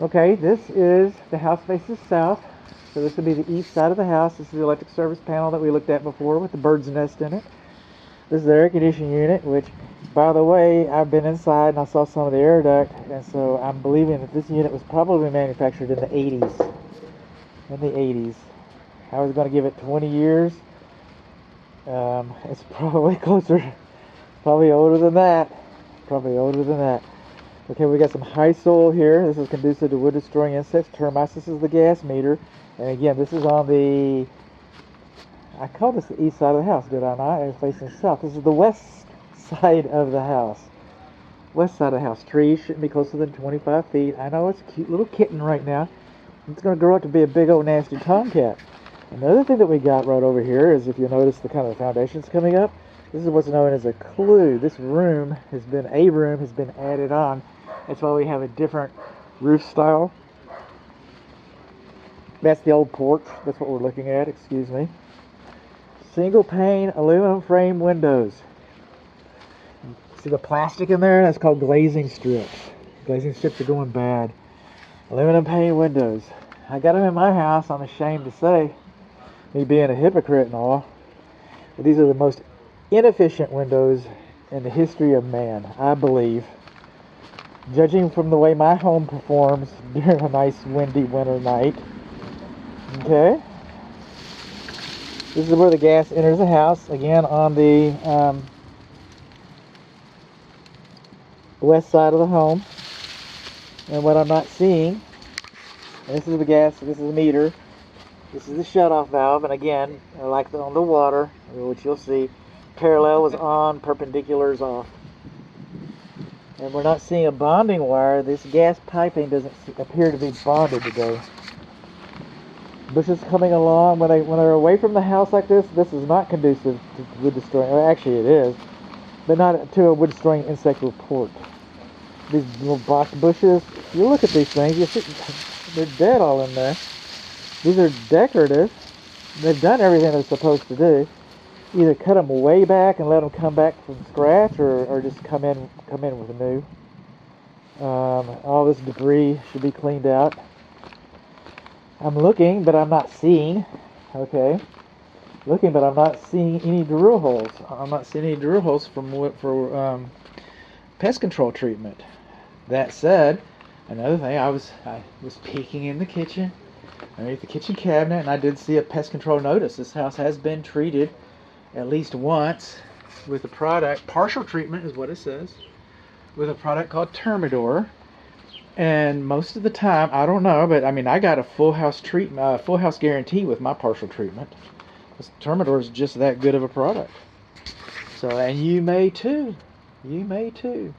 Okay, this is the house faces south. So this would be the east side of the house. This is the electric service panel that we looked at before with the bird's nest in it. This is the air conditioning unit, which, by the way, I've been inside and I saw some of the air duct, and so I'm believing that this unit was probably manufactured in the 80s. In the 80s. I was going to give it 20 years. It's probably closer, probably older than that. Probably older than that. Okay, we got some high soil here. This is conducive to wood destroying insects, termites. This is the gas meter. And again, this is on the, I called this the east side of the house, did I not? It's facing south. This is the west side of the house. West side of the house. Trees shouldn't be closer than 25 feet. I know it's a cute little kitten right now. It's going to grow up to be a big old nasty tomcat. Another thing that we got right over here is, if you notice the kind of foundations coming up, this is what's known as a clue. This room has been added on. That's why we have a different roof style. That's the old porch. That's what we're looking at, excuse me. Single pane aluminum frame windows. See the plastic in there? That's called glazing strips. Glazing strips are going bad. Aluminum pane windows. I got them in my house, I'm ashamed to say. Me being a hypocrite and all. But these are the most inefficient windows in the history of man, I believe. Judging from the way my home performs during a nice windy winter night. Okay. This is where the gas enters the house. Again, on the west side of the home. And what I'm not seeing, this is the gas, this is the meter. This is the shutoff valve, and again, like on the water, which you'll see, parallel is on, perpendicular is off. And we're not seeing a bonding wire. This gas piping doesn't appear to be bonded today. Bushes coming along. When they're away from the house like this is not conducive to wood destroying. Well, actually, it is, but not to a wood destroying insect report. These little box bushes. You look at these things. You see, they're dead all in there. These are decorative. They've done everything they're supposed to do. Either cut them way back and let them come back from scratch, or just come in with a new. All this debris should be cleaned out. I'm looking, but I'm not seeing. Okay, looking, but I'm not seeing any drill holes. I'm not seeing any drill holes for pest control treatment. That said, another thing, I was peeking in the kitchen, underneath the kitchen cabinet, and I did see a pest control notice. This house has been treated at least once with a product. Partial treatment is what it says, with a product called Termidor. And most of the time, I don't know, but I mean, I got a full house guarantee with my partial treatment. This Termidor is just that good of a product. So, and you may too. You may too.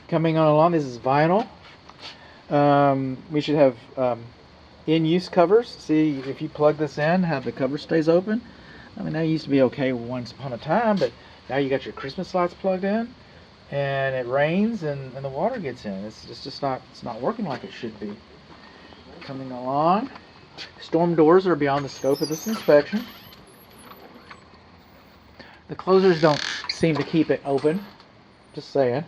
Coming on along, this is vinyl. We should have in-use covers. See, if you plug this in, how the cover stays open. I mean, that used to be okay once upon a time, but now you got your Christmas lights plugged in, and it rains and the water gets in. It's not working like it should be. Coming along, storm doors are beyond the scope of this inspection. The closers don't seem to keep it open. Just saying.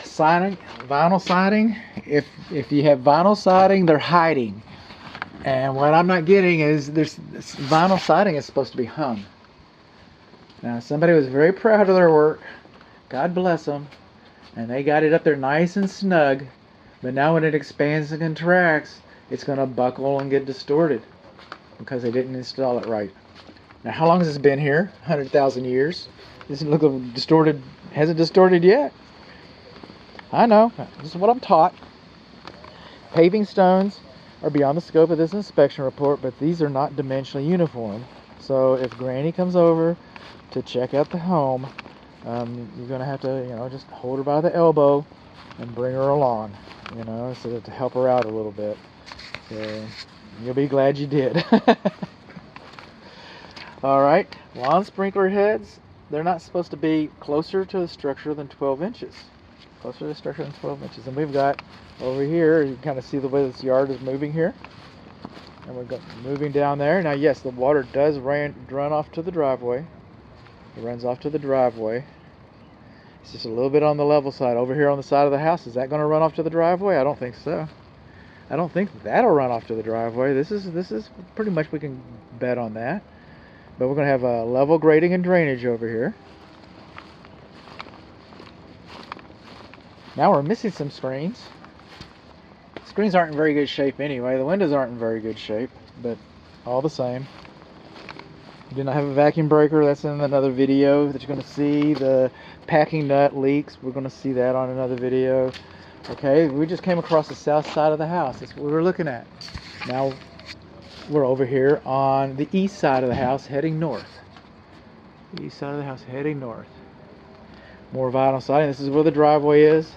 Siding, vinyl siding. If you have vinyl siding, they're hiding. And what I'm not getting is this vinyl siding is supposed to be hung. Now, somebody was very proud of their work. God bless them. And they got it up there nice and snug. But now when it expands and contracts, it's going to buckle and get distorted because they didn't install it right. Now, how long has this been here? 100,000 years. This doesn't look distorted. Hasn't distorted yet. I know. This is what I'm taught. Paving stones are beyond the scope of this inspection report, but these are not dimensionally uniform. So if Granny comes over to check out the home, you're going to have to, just hold her by the elbow and bring her along, so to help her out a little bit. So you'll be glad you did. All right, lawn sprinkler heads, they're not supposed to be closer to the structure than 12 inches. Closer to the structure than 12 inches. And we've got over here, you can kind of see the way this yard is moving here. And we're moving down there. Now, yes, the water does run off to the driveway. It runs off to the driveway. It's just a little bit on the level side. Over here on the side of the house, is that going to run off to the driveway? I don't think so. I don't think that'll run off to the driveway. This is pretty much, we can bet on that. But we're going to have a level grading and drainage over here. Now we're missing some screens. Screens aren't in very good shape anyway. The windows aren't in very good shape, but all the same. We do not have a vacuum breaker. That's in another video that you're going to see. The packing nut leaks. We're going to see that on another video. Okay, we just came across the south side of the house. That's what we're looking at. Now we're over here on the east side of the house heading north. The east side of the house heading north. More vinyl siding. This is where the driveway is.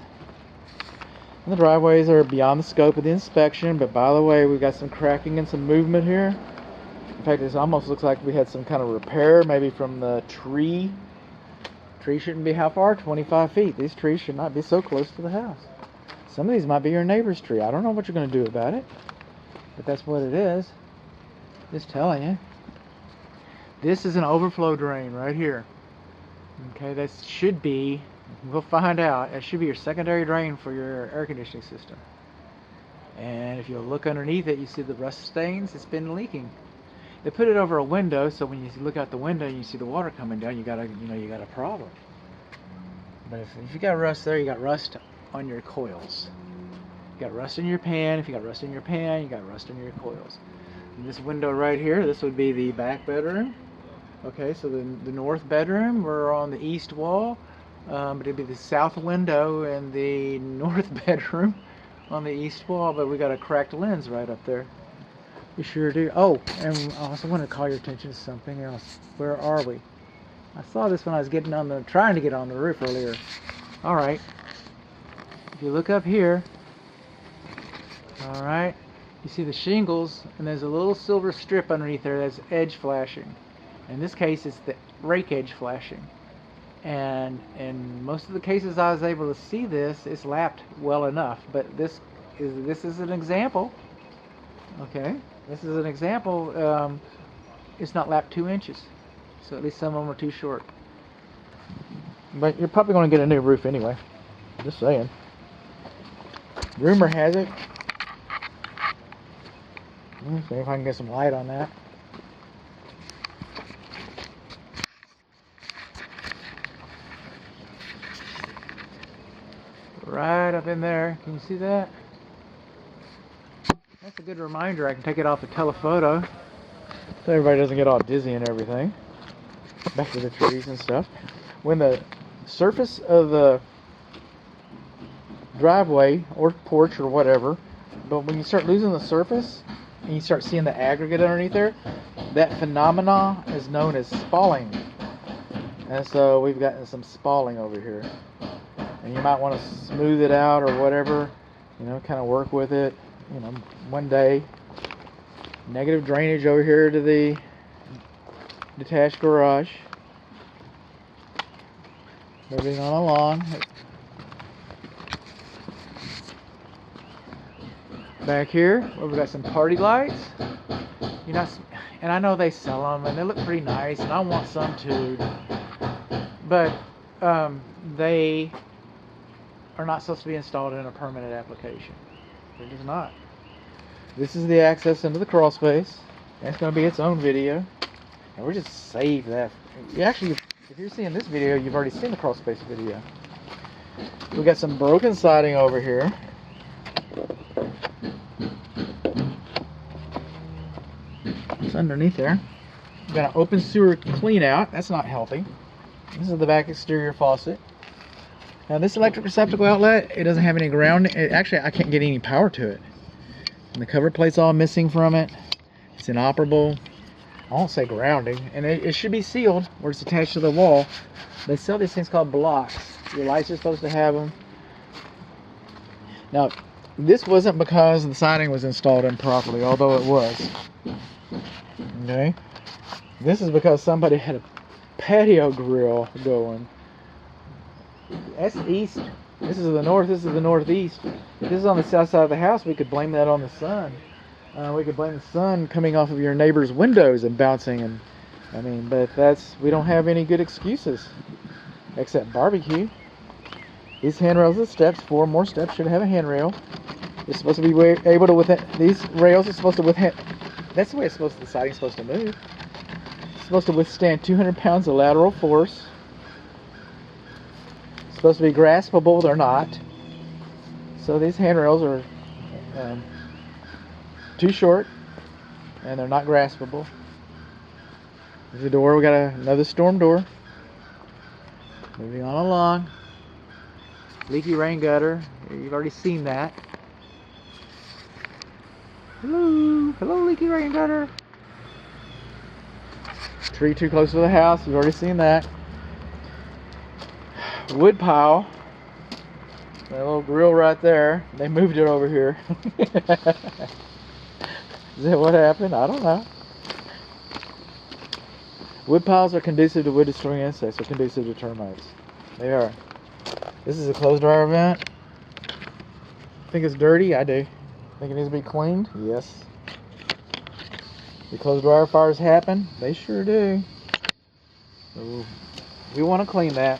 And the driveways are beyond the scope of the inspection, but by the way, we've got some cracking and some movement here. In fact, this almost looks like we had some kind of repair, maybe from the tree. Tree shouldn't be how far? 25 feet. These trees should not be so close to the house. Some of these might be your neighbor's tree. I don't know what you're going to do about it, but that's what it is. Just telling you. This is an overflow drain right here. Okay, that should be, we'll find out, it should be your secondary drain for your air conditioning system. And if you look underneath it, you see the rust stains. It's been leaking. They put it over a window, so when you look out the window and you see the water coming down, you got a problem. But if you got rust there, you got rust on your coils. You got rust in your pan. If you got rust in your pan, you got rust in your coils. And this window right here, this would be the back bedroom. Okay, so the north bedroom, we're on the east wall, but it'd be the south window and the north bedroom on the east wall, but we got a cracked lens right up there. We sure do. Oh, and I also want to call your attention to something else. Where are we? I saw this when I was trying to get on the roof earlier. All right. If you look up here, all right, you see the shingles, and there's a little silver strip underneath there that's edge flashing. In this case, it's the rake edge flashing. And in most of the cases I was able to see this, it's lapped well enough. But this is an example. Okay, this is an example. It's not lapped 2 inches, so at least some of them are too short. But you're probably going to get a new roof anyway. Just saying. Rumor has it. Let's see if I can get some light on that. Right up in there. Can you see that? That's a good reminder. I can take it off the telephoto so everybody doesn't get all dizzy and everything. Back to the trees and stuff. When the surface of the driveway or porch or whatever, but when you start losing the surface and you start seeing the aggregate underneath there, that phenomena is known as spalling. And so we've gotten some spalling over here. And you might want to smooth it out or whatever, kind of work with it, one day. Negative drainage over here to the detached garage. Moving on along. Back here, where we've got some party lights. And I know they sell them and they look pretty nice, and I want some too. But they are not supposed to be installed in a permanent application. They're just not. This is the access into the crawl space. That's going to be its own video. And we'll just save that. Actually, if you're seeing this video, you've already seen the crawl space video. We got some broken siding over here. It's underneath there. We've got an open sewer clean out. That's not healthy. This is the back exterior faucet. Now this electric receptacle outlet, it doesn't have any ground. Actually, I can't get any power to it. And the cover plate's all missing from it. It's inoperable. I won't say grounding. And it should be sealed where it's attached to the wall. They sell these things called blocks. Your lights are supposed to have them. Now, this wasn't because the siding was installed improperly, although it was. Okay? This is because somebody had a patio grill going. That's east. This is the north. This is the northeast. If this is on the south side of the house, we could blame that on the sun. We could blame the sun coming off of your neighbor's windows and bouncing. But we don't have any good excuses except barbecue. These handrails and steps, 4 more steps, should have a handrail. You're supposed to be able to withstand, these rails are supposed to withstand, that's the way it's supposed to, the siding's supposed to move. It's supposed to withstand 200 pounds of lateral force. It's supposed to be graspable, they're not. So these handrails are too short, and they're not graspable. There's the door, we got another storm door. Moving on along. Leaky rain gutter, you've already seen that. Hello, hello leaky rain gutter. Tree too close to the house, you've already seen that. Wood pile. That little grill right there, they moved it over here. Is that what happened? I don't know. Wood piles are conducive to wood destroying insects, or conducive to termites. They are. This is a clothes dryer vent. Think it's dirty? I do. Think it needs to be cleaned? Yes. Do clothes dryer fires happen? They sure do. So we want to clean that.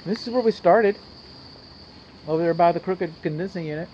This is where we started. Over there by the crooked condensing unit.